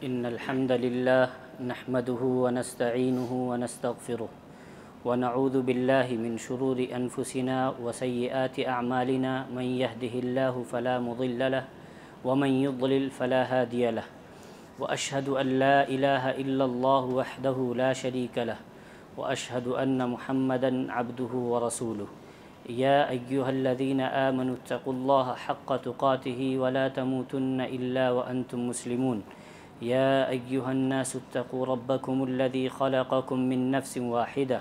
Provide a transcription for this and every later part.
इन्नल हम्दलिल्लाह नहमदुहु व नस्तईनुहु व नस्तगफिरुह व नऊज़ु बिल्लाहि मिन शुरूरि अनफुसिना व सय्यिआति अअमालिना मन यहदिहिल्लाहु फला मुज़िल्ल लहु व मन युज़लिल फला हादिय लहु व अशहदु अन ला इलाहा इल्लल्लाहु वहदहु ला शरीका लहु व अशहदु अन्न मुहम्मदन अब्दुहु व रसूलुहु या अय्युहल्लज़ीना आमनुत्तक़ुल्लाह हक़्क़ तुक़ातिही व ला तमूतुन्न इल्ला व अंतुम मुस्लिमून या अय्युहन्नासुत्तक़ू रब्बकुमुल्लज़ी ख़लक़कुम मिन नफ्सिन वाहिदा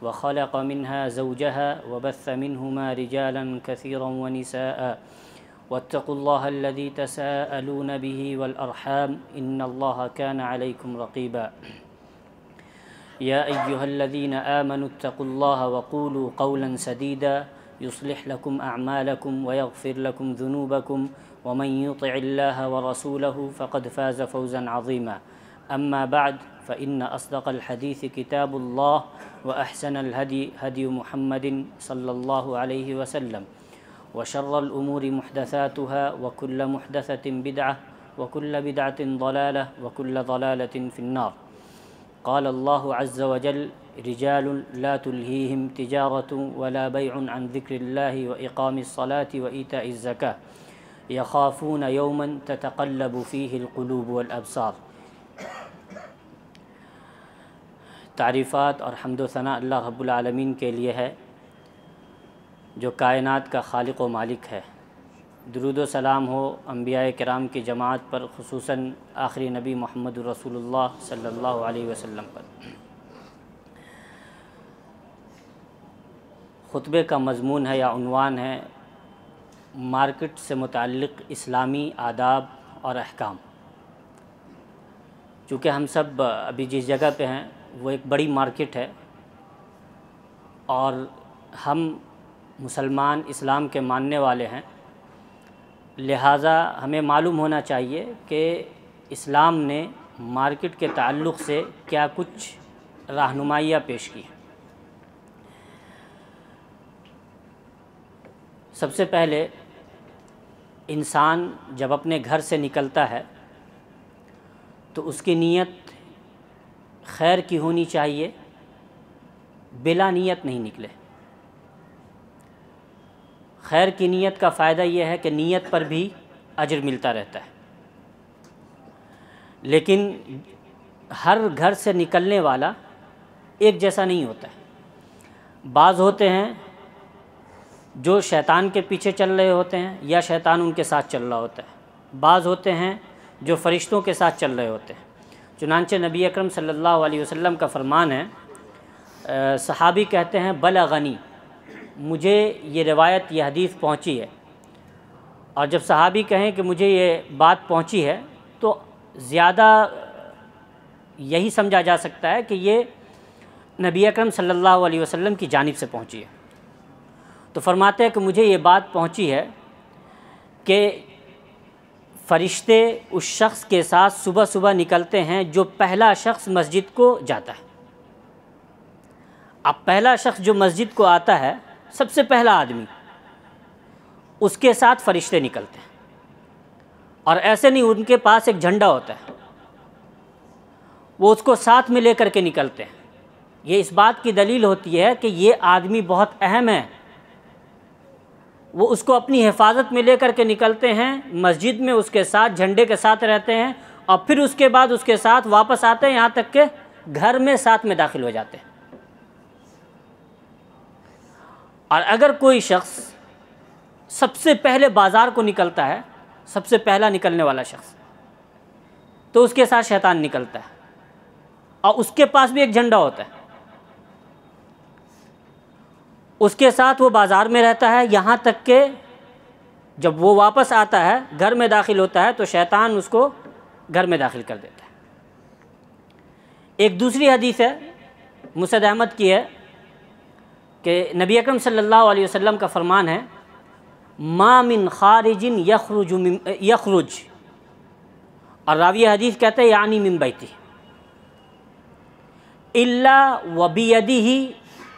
व ख़लक़ मिन्हा ज़ौजहा व बस्स मिन्हुमा रिजालन कसीरन व निसाअ वत्तक़ुल्लाहल्लज़ी तसाअलून बिही वल अर्हाम इन्नल्लाह कान अलैकुम रक़ीबा या अय्युहल्लज़ीना आमनुत्तक़ुल्लाह व क़ूलू क़ौलन सदीदा युस्लिह लकुम अअमालकुम व यग़फ़िर लकुम ज़ुनूबकुम व मन युतिइल्लाह व रसूलहु फ़क़द फ़ाज़ फ़ौज़न अज़ीमा अम्मा बअद फ़इन्न अस्दक़ल हदीस किताबुल्लाह व अहसनल हदी हदी मुहम्मदिन सल्लल्लाहु अलैहि वसल्लम व शर्रल उमूरि मुहदसातुहा व कुल्ल मुहदसतिन बिदअह व कुल्ल बिदअतिन ज़लालह व कुल्ल ज़लालतिन फ़िन्नार क़ाल अल्लाहु अज़्ज़ व जल रिजालुन ला तुल्हीहिम तिजारतुन वला बैउन अन ज़िक्रिल्लाहि व इक़ामिस्सलाति व ईताइज़ ज़काह यख़ाफ़ून यौमन ततक़ल्लबु फ़ीहिल क़ुलूब वल अब्सार। तारीफ़ात और हम्द व सना अल्लाह रब्बुल आलमीन के लिए है जो कायनात का खालिक व मालिक है। दुरूद व सलाम हो अंबियाए किराम की जमात पर, खुसूसन आखिरी नबी मोहम्मद रसूलुल्लाह सल्लल्लाहु अलैहि वसल्लम पर। खुतबे का मज़मून है या उन्वान है मार्केट से मुताल्लिक़ इस्लामी आदाब और अहकाम। चूँकि हम सब अभी जिस जगह पे हैं वो एक बड़ी मार्केट है और हम मुसलमान इस्लाम के मानने वाले हैं, लिहाजा हमें मालूम होना चाहिए कि इस्लाम ने मार्केट के ताल्लुक़ से क्या कुछ रहनुमाइयाँ पेश की हैं। सबसे पहले इंसान जब अपने घर से निकलता है तो उसकी नीयत खैर की होनी चाहिए, बिला नीयत नहीं निकले। खैर की नीयत का फ़ायदा यह है कि नीयत पर भी अजर मिलता रहता है। लेकिन हर घर से निकलने वाला एक जैसा नहीं होता है। बाज़ होते हैं जो शैतान के पीछे चल रहे होते हैं या शैतान उनके साथ चल रहा होता है। बाज़ होते हैं जो फ़रिश्तों के साथ चल रहे होते हैं। चुनांचे नबी अकरम सल्लल्लाहु अलैहि वसल्लम का फ़रमान है, सहाबी कहते हैं बलगनी, मुझे ये रिवायत ये हदीस पहुंची है। और जब सहाबी कहें कि मुझे ये बात पहुंची है तो ज़्यादा यही समझा जा सकता है कि ये नबी अकरम सल्लल्लाहु अलैहि वसल्लम की जानिब से पहुंची है। तो फरमाते हैं कि मुझे ये बात पहुंची है कि फ़रिश्ते उस शख्स के साथ सुबह सुबह निकलते हैं जो पहला शख्स मस्जिद को जाता है। अब पहला शख्स जो मस्जिद को आता है, सबसे पहला आदमी, उसके साथ फ़रिश्ते निकलते हैं। और ऐसे नहीं, उनके पास एक झंडा होता है, वो उसको साथ में लेकर के निकलते हैं। ये इस बात की दलील होती है कि ये आदमी बहुत अहम है। वो उसको अपनी हिफाजत में लेकर के निकलते हैं, मस्जिद में उसके साथ झंडे के साथ रहते हैं और फिर उसके बाद उसके साथ वापस आते हैं, यहाँ तक के घर में साथ में दाखिल हो जाते हैं। और अगर कोई शख्स सबसे पहले बाज़ार को निकलता है, सबसे पहला निकलने वाला शख्स, तो उसके साथ शैतान निकलता है और उसके पास भी एक झंडा होता है। उसके साथ वो बाज़ार में रहता है, यहाँ तक के जब वो वापस आता है, घर में दाखिल होता है, तो शैतान उसको घर में दाखिल कर देता है। एक दूसरी हदीस है, मुसनद अहमद की है, कि नबी अकरम सल्लल्लाहु अलैहि वसल्लम का फ़रमान है, मा मिन खारिजिन यखरुज, और रावी हदीस कहते हैं यानी मिन बैती, इल्ला व बियदिही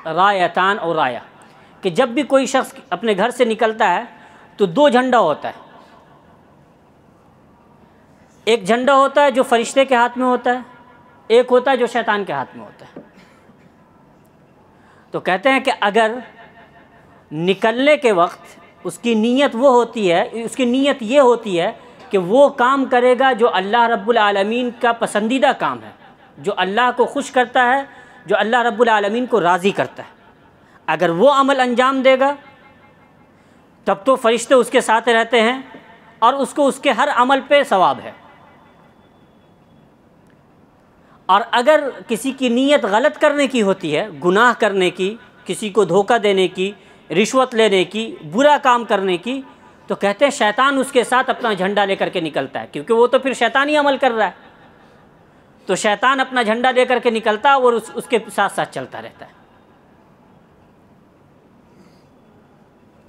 रायतान और राया, कि जब भी कोई शख्स अपने घर से निकलता है तो दो झंडा होता है, एक झंडा होता है जो फरिश्ते के हाथ में होता है, एक होता है जो शैतान के हाथ में होता है। तो कहते हैं कि अगर निकलने के वक्त उसकी नीयत वो होती है, उसकी नीयत ये होती है कि वो काम करेगा जो अल्लाह रब्बुल आलमीन का पसंदीदा काम है, जो अल्लाह को खुश करता है, जो अल्लाह रब्बुल आलमीन को राज़ी करता है, अगर वो अमल अंजाम देगा तब तो फरिश्ते उसके साथ रहते हैं और उसको उसके हर अमल पे सवाब है। और अगर किसी की नीयत गलत करने की होती है, गुनाह करने की, किसी को धोखा देने की, रिश्वत लेने की, बुरा काम करने की, तो कहते हैं शैतान उसके साथ अपना झंडा लेकर के निकलता है, क्योंकि वो तो फिर शैतानी अमल कर रहा है। तो शैतान अपना झंडा लेकर के निकलता है और उसके साथ साथ चलता रहता है।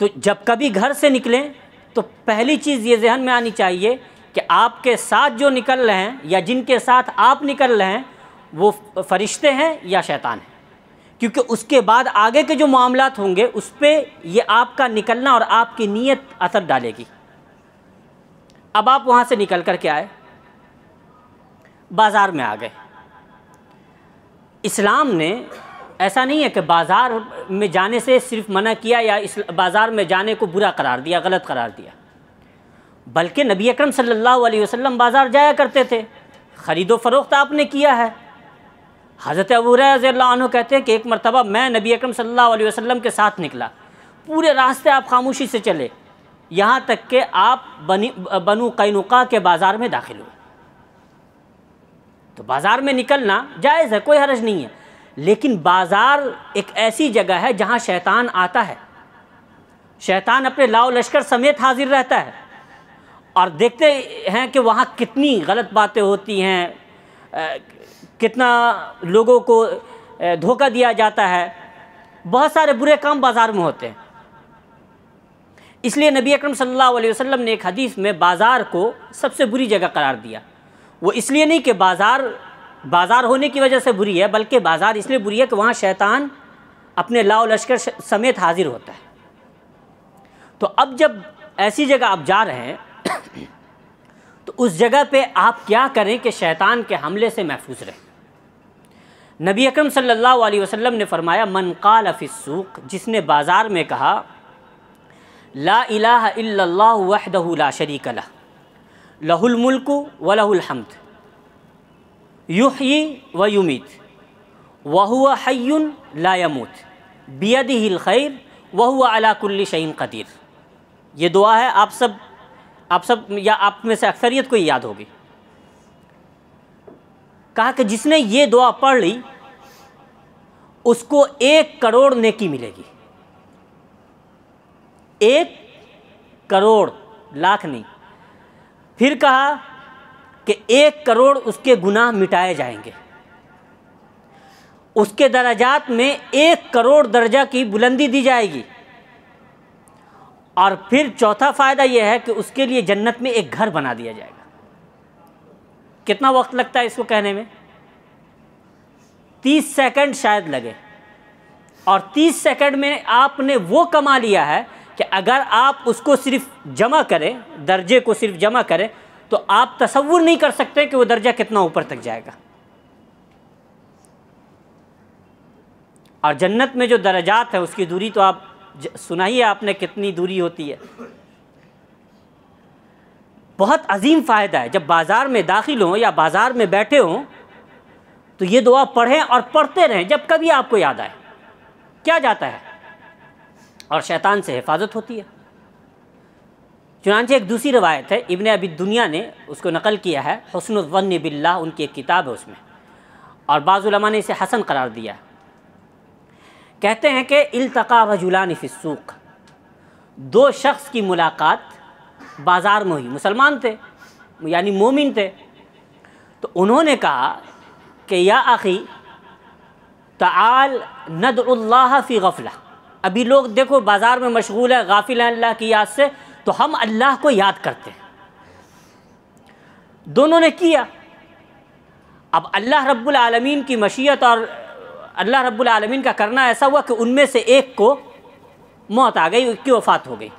तो जब कभी घर से निकलें तो पहली चीज़ ये ज़हन में आनी चाहिए कि आपके साथ जो निकल रहे हैं या जिनके साथ आप निकल रहे हैं वो फरिश्ते हैं या शैतान हैं, क्योंकि उसके बाद आगे के जो मामलात होंगे उस पर ये आपका निकलना और आपकी नीयत असर डालेगी। अब आप वहाँ से निकल कर के आए, बाज़ार में आ गए। इस्लाम ने ऐसा नहीं है कि बाज़ार में जाने से सिर्फ मना किया या इस बाज़ार में जाने को बुरा करार दिया, गलत करार दिया, बल्कि नबी अकरम सल्लल्लाहु अलैहि वसल्लम बाज़ार जाया करते थे, ख़रीदो फ़रोख्त आपने किया है। हज़रत अबू हुरैरा रज़ियल्लाहु अन्हु कहते हैं कि एक मरतबा मैं नबी अकरम सल्लल्लाहु अलैहि वसल्लम के साथ निकला, पूरे रास्ते आप खामोशी से चले, यहाँ तक कि आप बनु कैनुका के बाज़ार में दाखिल हुए। तो बाज़ार में निकलना जायज़ है, कोई हर्ज नहीं है, लेकिन बाज़ार एक ऐसी जगह है जहाँ शैतान आता है। शैतान अपने लाओ लश्कर समेत हाजिर रहता है और देखते हैं कि वहाँ कितनी गलत बातें होती हैं, कितना लोगों को धोखा दिया जाता है, बहुत सारे बुरे काम बाज़ार में होते हैं। इसलिए नबी अकरम सल्लल्लाहु अलैहि वसल्लम ने एक हदीस में बाज़ार को सबसे बुरी जगह करार दिया। वो इसलिए नहीं कि बाज़ार होने की वजह से बुरी है, बल्कि बाज़ार इसलिए बुरी है कि वहाँ शैतान अपने लाओ लश्कर समेत हाजिर होता है। तो अब जब ऐसी जगह आप जा रहे हैं तो उस जगह पे आप क्या करें कि शैतान के हमले से महफूज रहें। नबी अकरम सल्लल्लाहु अलैहि वसल्लम ने फरमाया, मन क़ाल फ़िस्सूक़, जिसने बाज़ार में कहा ला इलाहा इल्लल्लाहु वहदहु ला शरीक लह, लहुल मुल्कु व लहुल हम्द, युह्यी व युमीत, व हुवा हय्युन ला यमूत, बियदिहिल खैर व हुवा अला कुल्लि शैइन क़दीर। ये दुआ है, आप सब या आप में से अक्सरियत को याद होगी। कहा कि जिसने ये दुआ पढ़ ली उसको 1 करोड़ नेकी मिलेगी। 1 करोड़, लाख नहीं। फिर कहा कि 1 करोड़ उसके गुनाह मिटाए जाएंगे, उसके दर्जात में 1 करोड़ दर्जा की बुलंदी दी जाएगी। और फिर चौथा फ़ायदा यह है कि उसके लिए जन्नत में एक घर बना दिया जाएगा। कितना वक्त लगता है इसको कहने में? 30 सेकंड शायद लगे, और 30 सेकंड में आपने वो कमा लिया है कि अगर आप उसको सिर्फ जमा करें, दर्जे को सिर्फ जमा करें, तो आप तसव्वुर नहीं कर सकते कि वो दर्जा कितना ऊपर तक जाएगा। और जन्नत में जो दर्जात है उसकी दूरी तो आप सुना ही है आपने कितनी दूरी होती है। बहुत अजीम फ़ायदा है। जब बाज़ार में दाखिल हों या बाज़ार में बैठे हों तो ये दुआ पढ़ें और पढ़ते रहें जब कभी आपको याद आए। क्या जाता है और शैतान से हिफाजत होती है। चुनांचे एक दूसरी रवायत है, इब्ने अबी दुनिया ने उसको नकल किया है, हुस्नुल ज़न्नि बिल्लाह उनकी एक किताब है उसमें, और बाज़ उलमा ने इसे हसन करार दिया। कहते हैं कि इल्तक़ा रजुलान फ़िस्सूक़, 2 शख्स की मुलाकात बाज़ार में हुई। मुसलमान थे, यानी मोमिन थे। तो उन्होंने कहा कि या अख़ी ताल नदउल्लाह फ़ी गफ़ला, अभी लोग देखो बाज़ार में मशगूल है, गाफिल हैं अल्लाह की याद से, तो हम अल्लाह को याद करते हैं। दोनों ने किया। अब अल्लाह रब्बुल आलमीन की मशीयत और अल्लाह रब्बुल आलमीन का करना ऐसा हुआ कि उनमें से एक को मौत आ गई, उसकी वफ़ात हो गई।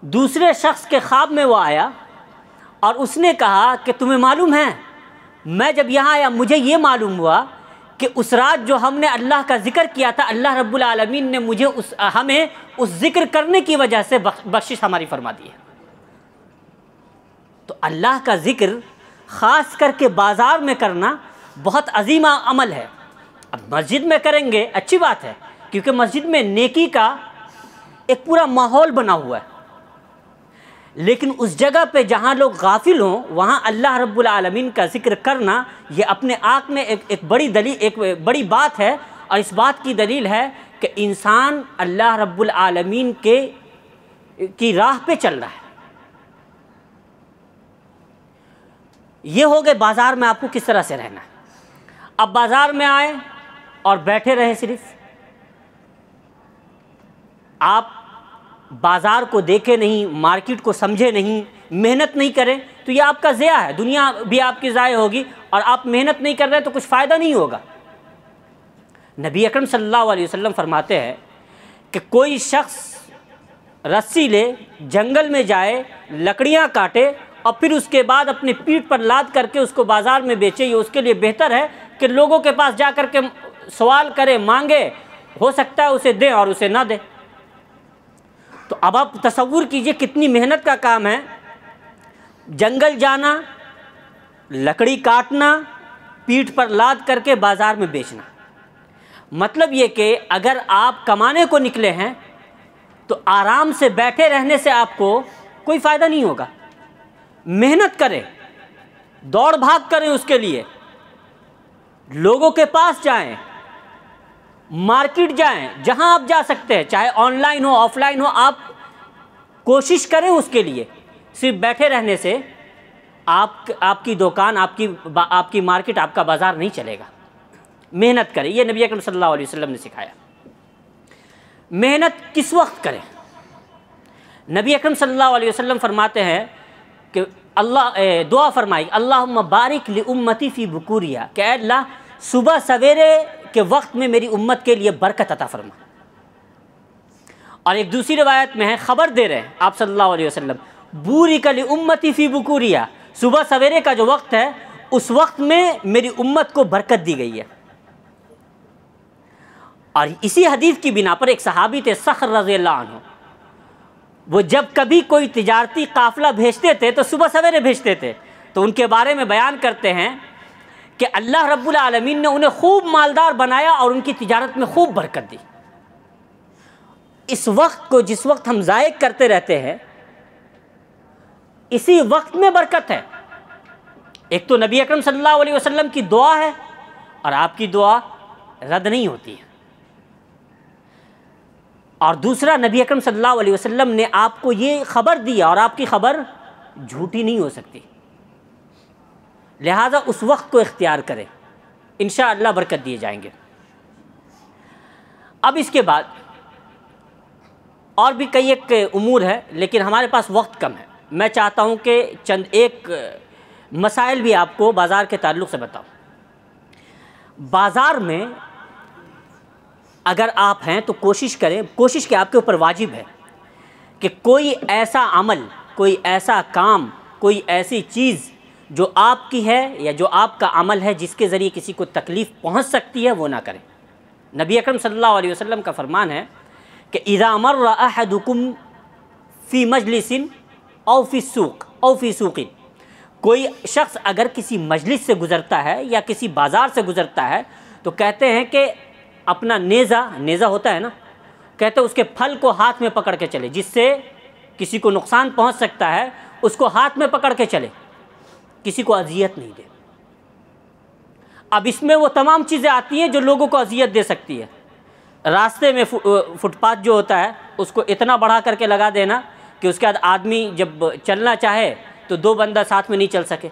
दूसरे शख्स के ख्वाब में वो आया और उसने कहा कि तुम्हें मालूम है, मैं जब यहाँ आया मुझे ये मालूम हुआ कि उस रात जो हमने अल्लाह का ज़िक्र किया था, अल्लाह रब्बुल आलमीन ने मुझे हमें उस ज़िक्र करने की वजह से बख्शिश हमारी फरमा दी है। तो अल्लाह का ज़िक्र ख़ास करके बाज़ार में करना बहुत अजीम अमल है। अब मस्जिद में करेंगे अच्छी बात है, क्योंकि मस्जिद में नेकी का एक पूरा माहौल बना हुआ है, लेकिन उस जगह पे जहाँ लोग गाफिल हों वहाँ अल्लाह रब्बुल आलमीन का ज़िक्र करना ये अपने आप में एक बड़ी दलील, एक बड़ी बात है। और इस बात की दलील है कि इंसान अल्लाह रब्बुल आलमीन की राह पे चल रहा है। ये हो गए बाज़ार में आपको किस तरह से रहना है। अब बाज़ार में आए और बैठे रहे, सिर्फ आप बाज़ार को देखे नहीं, मार्केट को समझे नहीं, मेहनत नहीं करें, तो ये आपका ज़िया है, दुनिया भी आपकी ज़ाय होगी और आप मेहनत नहीं कर रहे तो कुछ फ़ायदा नहीं होगा। नबी अकरम सल्लल्लाहु अलैहि वसल्लम फरमाते हैं कि कोई शख्स रस्सी ले, जंगल में जाए, लकड़ियाँ काटे और फिर उसके बाद अपने पीठ पर लाद करके उसको बाज़ार में बेचे, ये उसके लिए बेहतर है कि लोगों के पास जा कर के सवाल करे, मांगे, हो सकता है उसे दें और उसे ना दें। तो अब आप तसव्वुर कीजिए कितनी मेहनत का काम है, जंगल जाना, लकड़ी काटना, पीठ पर लाद करके बाज़ार में बेचना। मतलब ये कि अगर आप कमाने को निकले हैं तो आराम से बैठे रहने से आपको कोई फ़ायदा नहीं होगा। मेहनत करें, दौड़ भाग करें, उसके लिए लोगों के पास जाएं, मार्केट जाएं, जहां आप जा सकते हैं, चाहे ऑनलाइन हो ऑफलाइन हो, आप कोशिश करें उसके लिए। सिर्फ बैठे रहने से आपकी दुकान, आपकी मार्केट, आपका बाज़ार नहीं चलेगा। मेहनत करें, ये नबी अकरम सल्लल्लाहु अलैहि वसल्लम ने सिखाया। मेहनत किस वक्त करें? नबी अकरम सल्लल्लाहु अलैहि वसल्लम फरमाते हैं कि अल्लाह दुआ फरमाई, अल्लाहुम्मा बारिक लि उम्मती फ़ी बुकुरिया, कि अल्लाह सुबह सवेरे के वक्त में मेरी उम्मत के लिए बरकत अता फरमा। और एक दूसरी रिवायत में है, ख़बर दे रहे हैं आप सल्लल्लाहु अलैहि वसल्लम, बुरिक लि उम्मती फ़ी बुकुरिया, सुबह सवेरे का जो वक्त है उस वक्त में मेरी उम्मत को बरकत दी गई है। और इसी हदीस की बिना पर एक सहाबी थे सख्र रज़ियल्लाहु अन्हु, वो जब कभी कोई तिजारती काफ़िला भेजते थे तो सुबह सवेरे भेजते थे। तो उनके बारे में बयान करते हैं कि अल्लाह रब्बुल आलमीन ने उन्हें खूब मालदार बनाया और उनकी तिजारत में खूब बरकत दी। इस वक्त को जिस वक्त हम ज़ाय करते रहते हैं, इसी वक्त में बरकत है। एक तो नबी अकरम सल्लल्लाहु अलैहि वसल्लम की दुआ है और आपकी दुआ रद्द नहीं होती है, और दूसरा नबी अकरम सल्लल्लाहु अलैहि वसल्लम ने आपको ये ख़बर दी और आपकी ख़बर झूठी नहीं हो सकती। लिहाजा उस वक्त को इख्तियार करें, इंशाअल्लाह बरकत दिए जाएंगे। अब इसके बाद और भी कई एक उमूर है, लेकिन हमारे पास वक्त कम है। मैं चाहता हूँ कि चंद एक मसाइल भी आपको बाज़ार के ताल्लुक़ से बताऊँ। बाज़ार में अगर आप हैं तो कोशिश करें, कोशिश के आपके ऊपर वाजिब है कि कोई ऐसा अमल, कोई ऐसा काम, कोई ऐसी चीज़ जो आपकी है या जो आपका अमल है जिसके ज़रिए किसी को तकलीफ़ पहुंच सकती है, वो ना करें। नबी अकरम सल्लल्लाहु अलैहि वसल्लम का फरमान है कि इज़ा मर्रा अहदुकुम फ़ी मजलिसिन औ फ़ी सूक़ औ फ़ी सूक़िन, कोई शख्स अगर किसी मजलिस से गुज़रता है या किसी बाज़ार से गुज़रता है तो कहते हैं कि अपना नेज़ा होता है ना, कहते हैं उसके फल को हाथ में पकड़ के चले, जिससे किसी को नुकसान पहुंच सकता है उसको हाथ में पकड़ के चले, किसी को अजियत नहीं दे। अब इसमें वो तमाम चीज़ें आती हैं जो लोगों को अजियत दे सकती है। रास्ते में फुटपाथ जो होता है उसको इतना बढ़ा करके लगा देना कि उसके बाद आदमी जब चलना चाहे तो दो बंदा साथ में नहीं चल सके।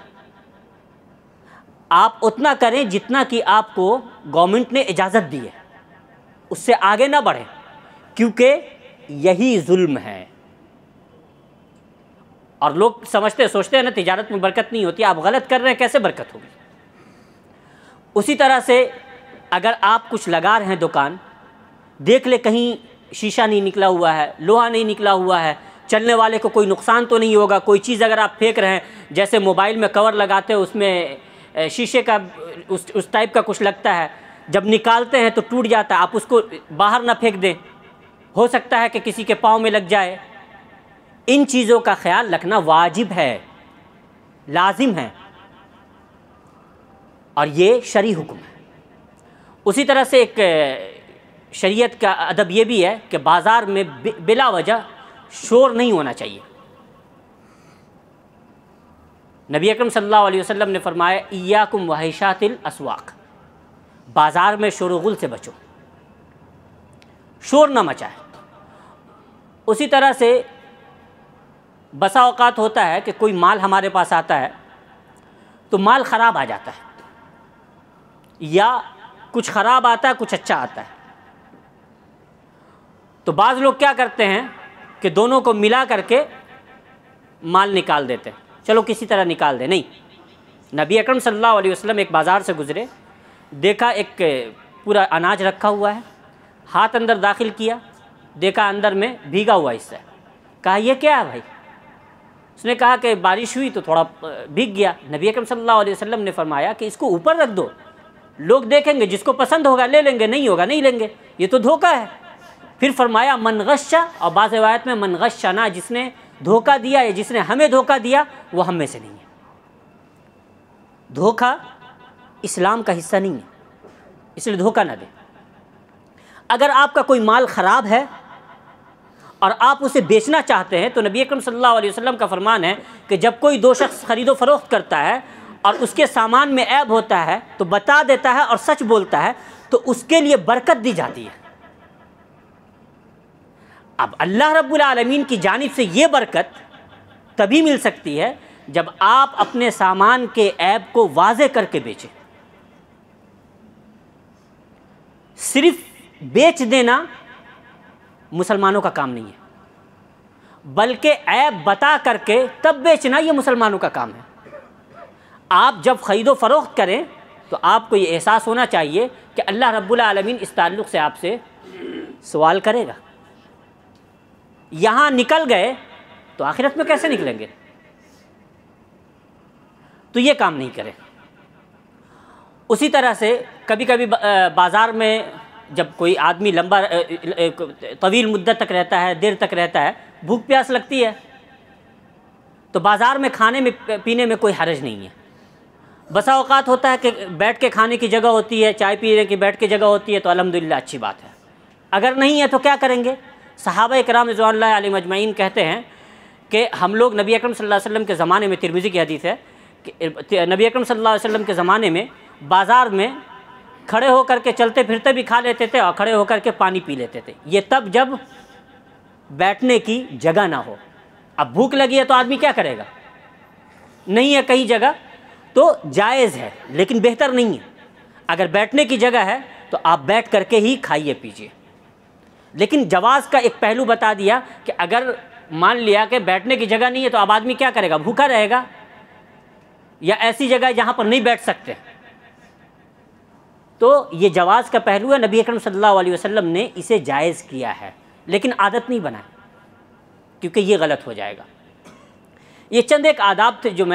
आप उतना करें जितना कि आपको गवर्नमेंट ने इजाज़त दी है, उससे आगे ना बढ़ें, क्योंकि यही जुल्म है। और लोग सोचते हैं ना तिजारत में बरकत नहीं होती, आप गलत कर रहे हैं, कैसे बरकत होगी। उसी तरह से अगर आप कुछ लगा रहे हैं दुकान, देख ले कहीं शीशा नहीं निकला हुआ है, लोहा नहीं निकला हुआ है, चलने वाले को कोई नुकसान तो नहीं होगा। कोई चीज़ अगर आप फेंक रहे हैं, जैसे मोबाइल में कवर लगाते हैं उसमें शीशे का उस टाइप का कुछ लगता है, जब निकालते हैं तो टूट जाता है, आप उसको बाहर ना फेंक दें, हो सकता है कि किसी के पाँव में लग जाए। इन चीज़ों का ख्याल रखना वाजिब है, लाजिम है, और ये शरई हुक्म है। उसी तरह से एक शरीयत का अदब ये भी है कि बाज़ार में बिला वजह शोर नहीं होना चाहिए। नबी अकरम सल्लल्लाहु अलैहि वसल्लम ने फरमाया, इय्याकुम वहिशातिल अस्वाक़, बाज़ार में शोर गुल से बचो, शोर ना मचाए। उसी तरह से बसा औक़ात होता है कि कोई माल हमारे पास आता है तो माल ख़राब आ जाता है, या कुछ ख़राब आता है, कुछ अच्छा आता है। तो बाज़ लोग क्या करते हैं कि दोनों को मिला करके माल निकाल देते हैं, चलो किसी तरह निकाल दे। नहीं, नबी अकरम सल्लल्लाहु अलैहि वसल्लम एक बाज़ार से गुज़रे, देखा एक पूरा अनाज रखा हुआ है, हाथ अंदर दाखिल किया, देखा अंदर में भीगा हुआ हिस्सा है। कहा ये क्या है भाई? उसने कहा कि बारिश हुई तो थोड़ा भीग गया। नबी अकरम सल्लल्लाहु अलैहि वसल्लम ने फरमाया कि इसको ऊपर रख दो, लोग देखेंगे, जिसको पसंद होगा ले लेंगे, नहीं होगा नहीं लेंगे, ये तो धोखा है। फिर फरमाया मन गश्शा, और बाज़ रिवायत में मन गश्शना, जिसने धोखा दिया या जिसने हमें धोखा दिया वो हम में से नहीं है। धोखा इस्लाम का हिस्सा नहीं है, इसलिए धोखा ना दे। अगर आपका कोई माल ख़राब है और आप उसे बेचना चाहते हैं, तो नबी अकरम सल्लल्लाहु अलैहि वसल्लम का फरमान है कि जब कोई दो शख्स ख़रीदो फ़रोख्त करता है और उसके सामान में ऐब होता है तो बता देता है और सच बोलता है, तो उसके लिए बरकत दी जाती है। अब अल्लाह रब्बुल आलमीन की जानिब से ये बरकत तभी मिल सकती है जब आप अपने सामान के ऐब को वाज़े करके बेचें। सिर्फ बेच देना मुसलमानों का काम नहीं है, बल्कि ऐब बता करके तब बेचना ये मुसलमानों का काम है। आप जब ख़रीदो फ़रोख्त करें तो आपको ये एहसास होना चाहिए कि अल्लाह रब्बुल आलमीन इस ताल्लुक़ से आपसे सवाल करेगा। यहाँ निकल गए तो आखिरत में कैसे निकलेंगे? तो ये काम नहीं करें। उसी तरह से कभी कभी बाज़ार में जब कोई आदमी लंबा तवील मुद्दत तक रहता है, देर तक रहता है, भूख प्यास लगती है, तो बाज़ार में खाने में पीने में कोई हर्ज नहीं है। बसा औक़ात होता है कि बैठ के खाने की जगह होती है, चाय पीने की बैठ के जगह होती है, तो अल्हम्दुलिल्लाह अच्छी बात है। अगर नहीं है तो क्या करेंगे? सहाबा इकराम रिज़वानुल्लाहि अलैहिम अजमईन कहते हैं कि हम लोग नबी अकरम सल्लल्लाहु अलैहि वसल्लम के ज़माने में, तिरमिज़ी की हदीस है कि नबी अकरम सल्लल्लाहु अलैहि वसल्लम के ज़माने में बाज़ार में खड़े होकर के चलते फिरते भी खा लेते थे और खड़े होकर के पानी पी लेते थे। ये तब जब बैठने की जगह ना हो। अब भूख लगी है तो आदमी क्या करेगा? नहीं है कहीं जगह तो जायज़ है, लेकिन बेहतर नहीं है। अगर बैठने की जगह है तो आप बैठ करके ही खाइए पीजिए। लेकिन जवाज़ का एक पहलू बता दिया कि अगर मान लिया कि बैठने की जगह नहीं है तो अब आदमी क्या करेगा? भूखा रहेगा, या ऐसी जगह जहाँ पर नहीं बैठ सकते। तो ये जवाज़ का पहलू है। नबी अकरम सल्लल्लाहु अलैहि वसल्लम ने इसे जायज़ किया है, लेकिन आदत नहीं बनाए, क्योंकि ये गलत हो जाएगा। ये चंद एक आदाब थे जो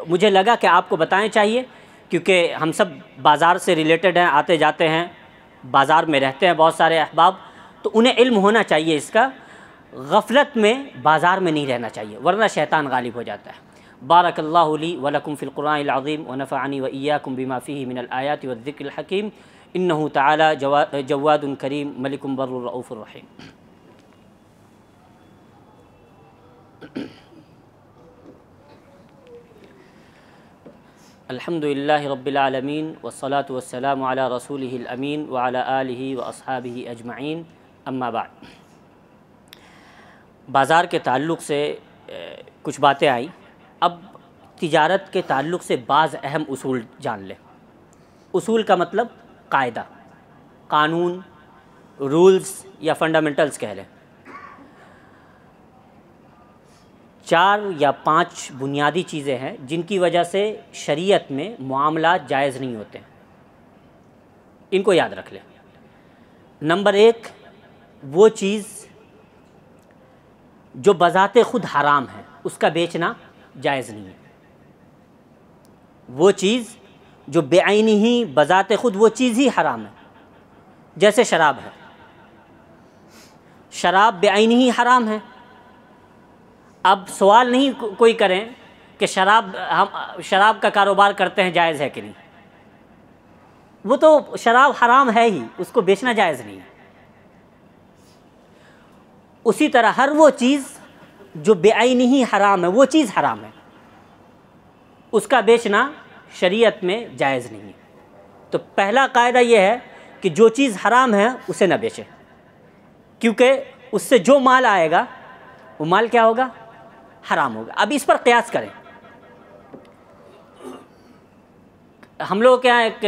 मुझे लगा कि आपको बताने चाहिए, क्योंकि हम सब बाज़ार से रिलेटेड हैं, आते जाते हैं, बाज़ार में रहते हैं बहुत सारे अहबाब, तो उन्हें इल्म होना चाहिए इसका। गफलत में बाज़ार में नहीं रहना चाहिए, वरना शैतान गालिब हो जाता है। बारकल्लाहु ली व लकुम फ़िल क़ुरआनिल अज़ीम व नफ़अनी व इय्याकुम बिमा फ़ीहि मिनल आयाति व ज़िक्रिल हकीम इन्नहु तआला जव्वादुन करीम मलिकुम बर्रुर रऊफ़ुर रहीम। अल्हम्दुलिल्लाहि रब्बिल आलमीन वस्सलातु वस्सलामु अला रसूलिहिल अमीन व अला आलिहि व अस्हाबिहि अजमईन, अम्मा बाद। बाज़ार के ताल्लुक़ से कुछ बातें आई। अब तिजारत के ताल्लुक़ से बाज़ अहम उसूल जान लें। उसूल का मतलब कायदा, कानून, रूल्स या फंडामेंटल्स कह लें। 4 या 5 बुनियादी चीज़ें हैं जिनकी वजह से शरीयत में मामलात जायज़ नहीं होते हैं। इनको याद रख लें। नंबर 1, वो चीज़ जो बज़ाते खुद हराम है उसका बेचना जायज़ नहीं है। वो चीज़ जो बेआइनी ही बज़ाते खुद वो चीज़ ही हराम है, जैसे शराब है, शराब बेआइनी ही हराम है। अब सवाल नहीं कोई करें कि हम शराब का कारोबार करते हैं, जायज़ है कि नहीं। वो तो शराब हराम है ही, उसको बेचना जायज़ नहीं है। उसी तरह हर वो चीज़ जो बेआइनी ही हराम है वो चीज़ हराम है, उसका बेचना शरीयत में जायज़ नहीं है। तो पहला कायदा ये है कि जो चीज़ हराम है उसे न बेचें, क्योंकि उससे जो माल आएगा वो माल क्या होगा, हराम होगा। अब इस पर क़यास करें। हम लोग के यहाँ एक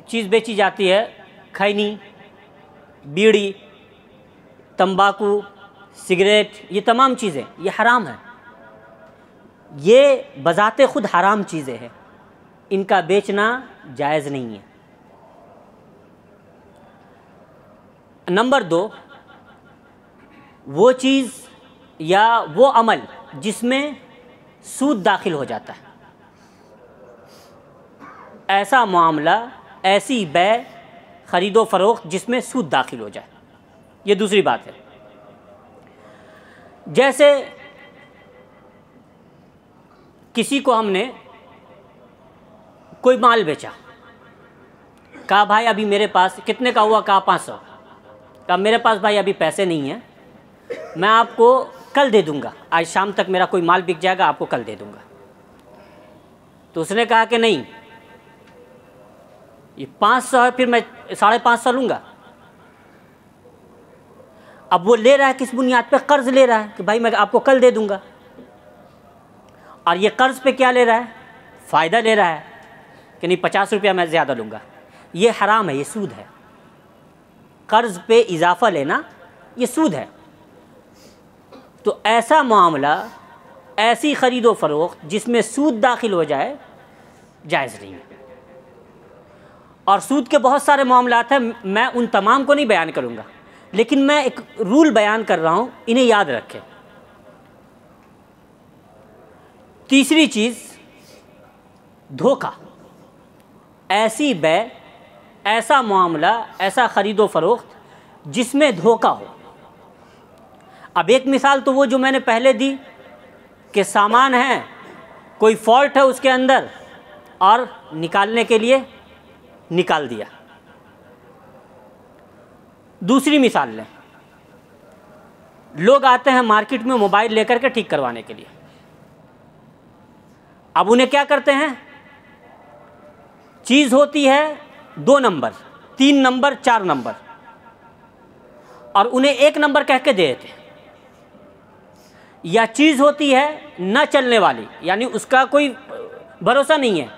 चीज़ बेची जाती है, खैनी, बीड़ी, तंबाकू, सिगरेट, ये तमाम चीज़ें ये हराम है। ये बज़ाते खुद हराम चीज़ें हैं, इनका बेचना जायज़ नहीं है। नंबर 2, वो चीज़ या वो अमल जिसमें सूद दाखिल हो जाता है, ऐसा मामला, ऐसी बै, ख़रीदो फ़रोख्त जिसमें सूद दाखिल हो जाए, ये दूसरी बात है। जैसे किसी को हमने कोई माल बेचा, कहा भाई अभी मेरे पास कितने का हुआ, कहा 500, कहा मेरे पास भाई अभी पैसे नहीं हैं, मैं आपको कल दे दूंगा, आज शाम तक मेरा कोई माल बिक जाएगा, आपको कल दे दूंगा। तो उसने कहा कि नहीं, ये 500 है, फिर मैं 550 लूँगा। अब वो ले रहा है किस बुनियाद पे, कर्ज ले रहा है कि भाई मैं आपको कल दे दूंगा, और ये कर्ज पे क्या ले रहा है, फ़ायदा ले रहा है कि नहीं 50 रुपया मैं ज़्यादा लूँगा। ये हराम है, ये सूद है। कर्ज पे इजाफ़ा लेना ये सूद है। तो ऐसा मामला, ऐसी ख़रीदो फ़रोख्त जिसमें सूद दाखिल हो जाए, जायज़ नहीं है। और सूद के बहुत सारे मामलात हैं, मैं उन तमाम को नहीं बयान करूँगा, लेकिन मैं एक रूल बयान कर रहा हूँ, इन्हें याद रखें। तीसरी चीज़, धोखा। ऐसी बै, ऐसा मामला, ऐसा ख़रीदो फ़रोख्त जिसमें धोखा हो। अब एक मिसाल तो वो जो मैंने पहले दी कि सामान है, कोई फॉल्ट है उसके अंदर और निकालने के लिए निकाल दिया। दूसरी मिसाल लें, लोग आते हैं मार्केट में मोबाइल लेकर के ठीक करवाने के लिए। अब उन्हें क्या करते हैं, चीज़ होती है 2 नंबर, 3 नंबर, 4 नंबर, और उन्हें 1 नंबर कह के दे देते हैं। या चीज़ होती है न चलने वाली, यानी उसका कोई भरोसा नहीं है,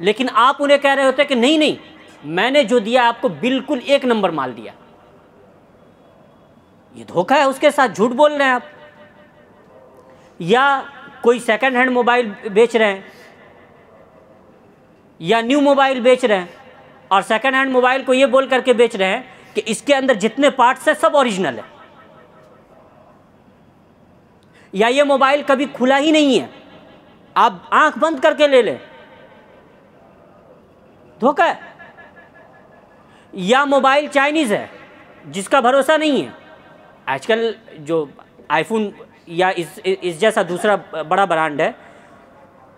लेकिन आप उन्हें कह रहे होते कि नहीं नहीं, मैंने जो दिया आपको बिल्कुल 1 नंबर माल दिया। ये धोखा है, उसके साथ झूठ बोल रहे हैं आप। या कोई सेकंड हैंड मोबाइल बेच रहे हैं या न्यू मोबाइल बेच रहे हैं, और सेकंड हैंड मोबाइल को ये बोल करके बेच रहे हैं कि इसके अंदर जितने पार्ट्स हैं सब ओरिजिनल है, या ये मोबाइल कभी खुला ही नहीं है, आप आंख बंद करके ले लें। धोखा है। या मोबाइल चाइनीज़ है जिसका भरोसा नहीं है। आजकल जो आईफोन या इस जैसा दूसरा बड़ा ब्रांड है,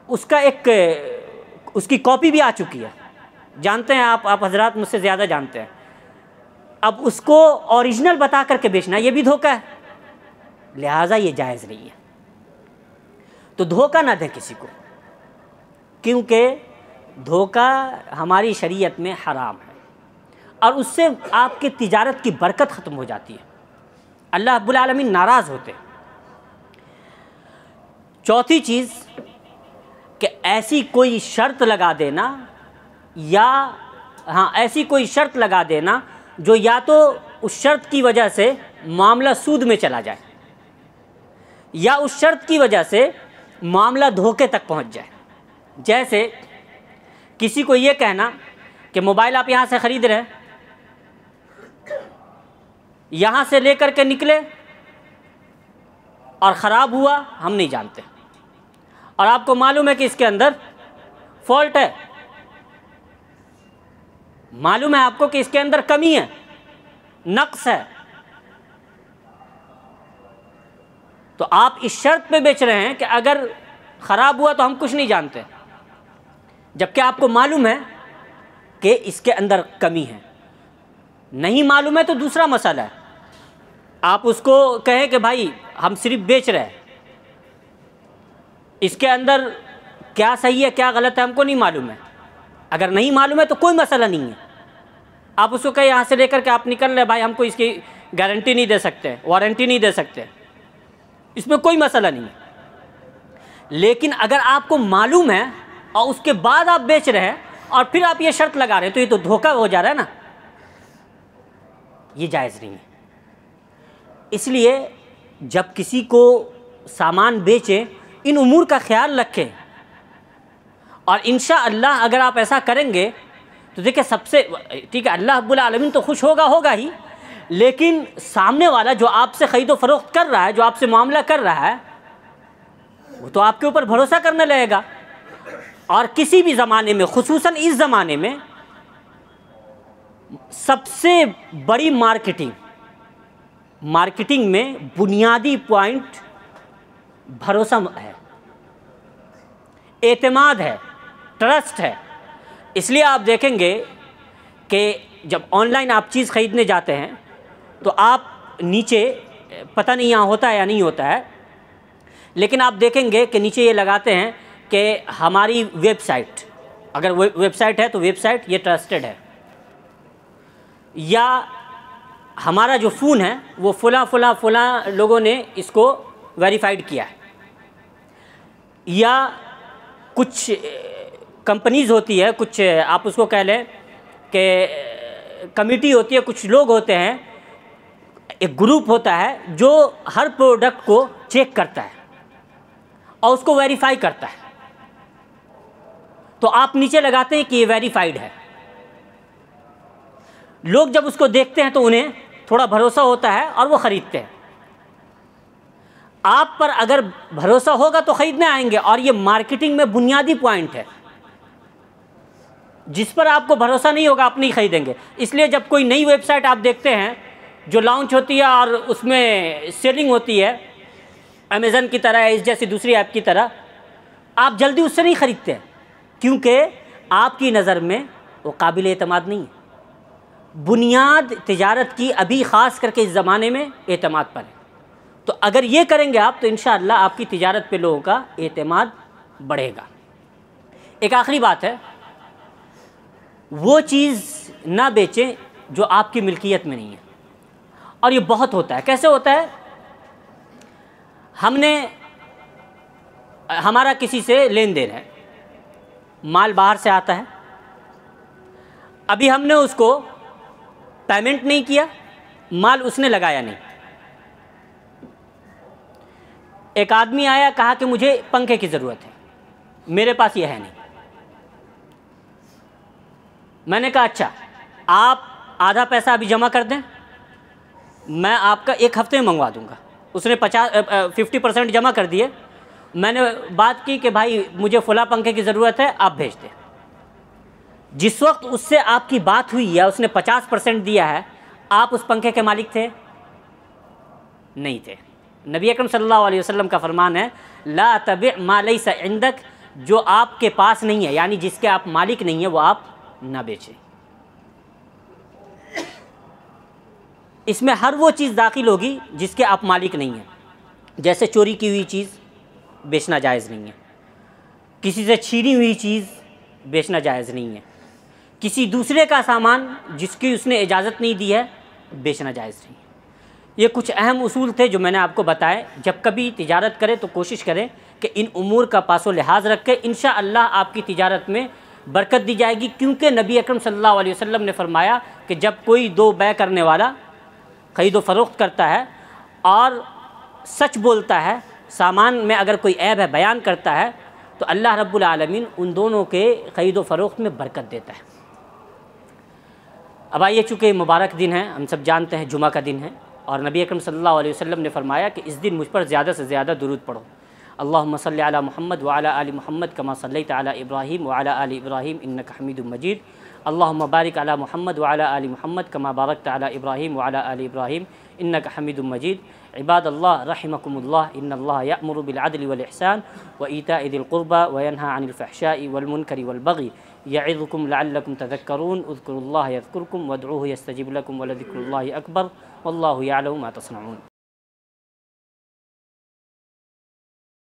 उसका उसकी कॉपी भी आ चुकी है, जानते हैं आप हजरात मुझसे ज़्यादा जानते हैं। अब उसको ओरिजिनल बता करके बेचना ये भी धोखा है, लिहाजा ये जायज़ नहीं है। तो धोखा ना दें किसी को, क्योंकि धोखा हमारी शरीयत में हराम है और उससे आपके तिजारत की बरकत ख़त्म हो जाती है, अल्लाह रब्बुल आलमीन नाराज़ होते हैं। चौथी चीज़ कि ऐसी कोई शर्त लगा देना, या ऐसी कोई शर्त लगा देना जो या तो उस शर्त की वजह से मामला सूद में चला जाए, या उस शर्त की वजह से मामला धोखे तक पहुंच जाए। जैसे किसी को ये कहना कि मोबाइल आप यहाँ से ख़रीद रहे हैं, यहाँ से लेकर के निकले और ख़राब हुआ हम नहीं जानते, और आपको मालूम है कि इसके अंदर फॉल्ट है, मालूम है आपको कि इसके अंदर कमी है, नक्स है, तो आप इस शर्त पे बेच रहे हैं कि अगर ख़राब हुआ तो हम कुछ नहीं जानते, जबकि आपको मालूम है कि इसके अंदर कमी है। नहीं मालूम है तो दूसरा मसला है, आप उसको कहें कि भाई हम सिर्फ बेच रहे हैं, इसके अंदर क्या सही है क्या गलत है हमको नहीं मालूम है। अगर नहीं मालूम है तो कोई मसला नहीं है, आप उसको कहें यहाँ से लेकर के आप निकल रहे, भाई हमको इसकी गारंटी नहीं दे सकते, वारंटी नहीं दे सकते, इसमें कोई मसला नहीं है। लेकिन अगर आपको मालूम है और उसके बाद आप बेच रहे हैं और फिर आप ये शर्त लगा रहे हैं, तो ये तो धोखा हो जा रहा है ना, ये जायज़ नहीं है। इसलिए जब किसी को सामान बेचें, इन उमूर का ख्याल रखें, और इंशाअल्लाह अगर आप ऐसा करेंगे तो देखिए सबसे ठीक है, अल्लाह रब्बुल आलमीन तो खुश होगा ही, लेकिन सामने वाला जो आपसे ख़रीद व फ़रोख्त कर रहा है, जो आपसे मामला कर रहा है, वो तो आपके ऊपर भरोसा करने लगेगा। और किसी भी ज़माने में, खुसूसन इस ज़माने में, सबसे बड़ी मार्केटिंग में बुनियादी पॉइंट भरोसा है, एतमाद है, ट्रस्ट है। इसलिए आप देखेंगे कि जब ऑनलाइन आप चीज़ ख़रीदने जाते हैं तो आप नीचे, पता नहीं यहाँ होता है या नहीं होता है, लेकिन आप देखेंगे कि नीचे ये लगाते हैं कि हमारी वेबसाइट, अगर वेबसाइट है तो वेबसाइट ये ट्रस्टेड है, या हमारा जो फ़ोन है वो फला लोगों ने इसको वेरीफाइड किया है, या कुछ कंपनीज़ होती है, कुछ आप उसको कह लें कि कमिटी होती है, कुछ लोग होते हैं, एक ग्रुप होता है जो हर प्रोडक्ट को चेक करता है और उसको वेरीफाई करता है, तो आप नीचे लगाते हैं कि ये वेरीफाइड है। लोग जब उसको देखते हैं तो उन्हें थोड़ा भरोसा होता है और वो ख़रीदते हैं। आप पर अगर भरोसा होगा तो ख़रीदने आएंगे, और ये मार्केटिंग में बुनियादी पॉइंट है। जिस पर आपको भरोसा नहीं होगा आप नहीं ख़रीदेंगे। इसलिए जब कोई नई वेबसाइट आप देखते हैं जो लॉन्च होती है और उसमें सेलिंग होती है, अमेज़न की तरह, इस जैसी दूसरी ऐप की तरह, आप जल्दी उससे नहीं ख़रीदते, क्योंकि आपकी नज़र में वो काबिल एतमाद नहीं है। बुनियाद तिजारत की अभी ख़ास करके इस ज़माने में एतमाद पर है। तो अगर ये करेंगे आप तो इंशाअल्लाह आपकी तिजारत पे लोगों का एतमाद बढ़ेगा। एक आखिरी बात है, वो चीज़ ना बेचें जो आपकी मिल्कियत में नहीं है। और ये बहुत होता है। कैसे होता है? हमारा किसी से लेन देन है, माल बाहर से आता है, अभी हमने उसको पेमेंट नहीं किया, माल उसने लगाया नहीं। एक आदमी आया, कहा कि मुझे पंखे की ज़रूरत है, मेरे पास ये है नहीं। मैंने कहा अच्छा, आप आधा पैसा अभी जमा कर दें, मैं आपका 1 हफ्ते में मंगवा दूंगा। उसने 50% जमा कर दिए। मैंने बात की कि भाई मुझे फला पंखे की ज़रूरत है, आप भेज दें। जिस वक्त उससे आपकी बात हुई है, उसने 50% दिया है, आप उस पंखे के मालिक थे? नहीं थे। नबी अकरम सल्लल्लाहु अलैहि वसल्लम का फरमान है, ला तबि मा लैसा इंदक, जो आपके पास नहीं है, यानी जिसके आप मालिक नहीं है, वो आप ना बेचें। इसमें हर वो चीज़ दाखिल होगी जिसके आप मालिक नहीं हैं। जैसे चोरी की हुई चीज़ बेचना जायज़ नहीं है, किसी से छीनी हुई चीज़ बेचना जायज़ नहीं है, किसी दूसरे का सामान जिसकी उसने इजाज़त नहीं दी है बेचना जायज़ नहीं है। ये कुछ अहम उसूल थे जो मैंने आपको बताए। जब कभी तिजारत करें तो कोशिश करें कि इन उमूर का पासो लिहाज रखें। इंशाअल्लाह आपकी तिजारत में बरकत दी जाएगी, क्योंकि नबी अकरम सल्लल्लाहु अलैहि वसल्लम ने फरमाया कि जब कोई दो बै करने वाला ख़रीदो फ़रोख्त करता है और सच बोलता है, सामान में अगर कोई ऐब है बयान करता है, तो अल्लाह रब्बुल आलमीन उन दोनों के ख़रीदो फ़रोख्त में बरकत देता है। अब आइए, चूँकि मुबारक दिन है, हम सब जानते हैं जुमा का दिन है, और नबी अकरम सल्लल्लाहु अलैहि वसल्लम ने फरमाया कि इस दिन मुझ पर ज़्यादा से ज़्यादा दुरूद पढ़ो। अल्लाहुम्मा सल्लि अला मुहम्मद व अला आलि मुहम्मद कमा सल्लैता अला इब्राहीम व अला आलि इब्राहीम इन्नका हमीदुम मजीद। अल्लाहुम्मा बारिक अला मुहम्मद व अला आलि मुहम्मद कमा बारकता अला इब्राहीम व अला आलि इब्राहीम इन्नका हमीदुम मजीद। इबादल्लाह रहिमकुमुल्लाह, इन्नल्लाह यअमुरु बिल अदलि वल इहसान व ईताइ दिल कुर्बा व यनहा अनिल फहशाइ वल मुनकरि वल बगी यइज़ुकुम लअल्लकुम तज़क्करून। उज़्कुरुल्लाह यज़्कुरकुम वदऊहु यस्तजिब लकुम व लज़िक्रुल्लाहि अकबर वल्लाहु यअलमु मा तस्नऊन।